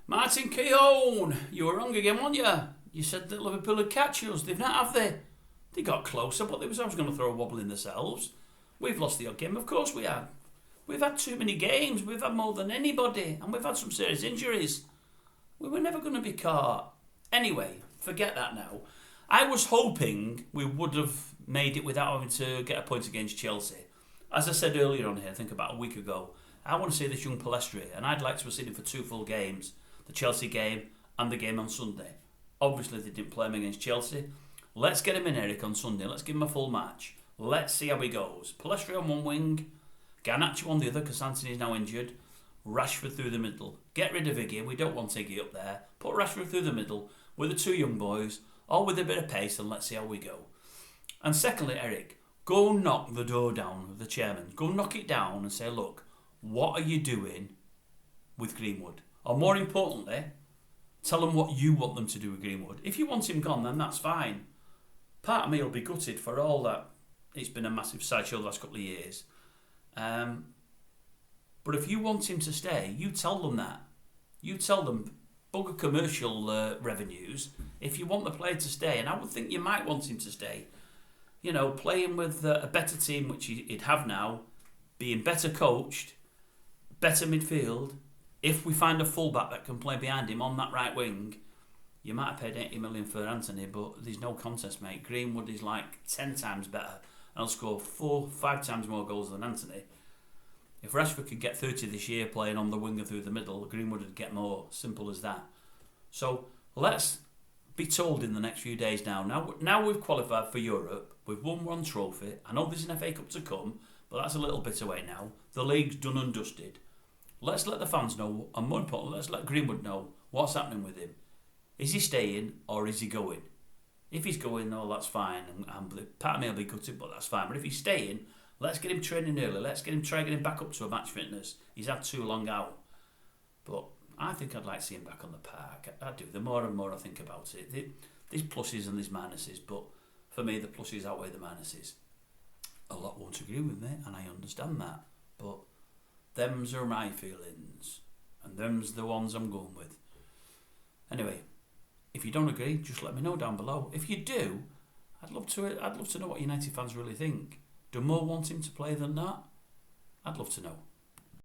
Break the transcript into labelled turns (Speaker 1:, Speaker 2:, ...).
Speaker 1: Martin KEOWN, you were wrong again, weren't you? You said that Liverpool would catch us. They've not, have they? They got closer, but they was always going to throw a wobble in themselves. We've lost the odd game, of course we have. We've had too many games. We've had more than anybody, and we've had some serious injuries. We were never going to be caught. Anyway, forget that now. I was hoping we would have made it without having to get a point against Chelsea. As I said earlier on here, I think about a week ago, I want to see this young Pellistri, and I'd like to have seen him for 2 full games. The Chelsea game and the game on Sunday. Obviously they didn't play him against Chelsea. Let's get him in, Eric, on Sunday. Let's give him a full match. Let's see how he goes. Pellistri on one wing, Garnacho on the other because Anthony's now injured. Rashford through the middle. Get rid of Iggy. We don't want Iggy up there. Put Rashford through the middle with the 2 young boys, all with a bit of pace, and let's see how we go. And secondly, Eric, go knock the door down of the chairman. Go knock it down and say, look, what are you doing with Greenwood? Or more importantly, tell them what you want them to do with Greenwood. If you want him gone, then that's fine. Part of me will be gutted for all that. It's been a massive sideshow the last couple of years. But if you want him to stay, you tell them that. You tell them, bugger commercial revenues, if you want the player to stay. And I would think you might want him to stay. You know, playing with a better team, which he'd have now, being better coached, better midfield. If we find a fullback that can play behind him on that right wing, you might have paid 80 million for Anthony, but there's no contest, mate. Greenwood is like 10 times better and he'll score 4-5 times more goals than Anthony. If Rashford could get 30 this year playing on the wing and through the middle, Greenwood would get more. Simple as that. So let's be told in the next few days now we've qualified for Europe, we've won 1 trophy. I know there's an FA Cup to come, but that's a little bit away now. The league's done and dusted. Let's let the fans know, and more importantly, let's let Greenwood know what's happening with him. Is he staying or is he going? If he's going, no, that's fine. And part of me will be gutted, but that's fine. But if he's staying, let's get him training early. Let's try get him back up to a match fitness. He's had too long out. But I think I'd like to see him back on the park. I do. The more and more I think about it. There's pluses and there's minuses, but for me, the pluses outweigh the minuses. A lot won't agree with me, and I understand that. But them's are my feelings, and them's the ones I'm going with. Anyway, if you don't agree, just let me know down below. If you do, I'd love to know what United fans really think. Do more want him to play than not? I'd love to know.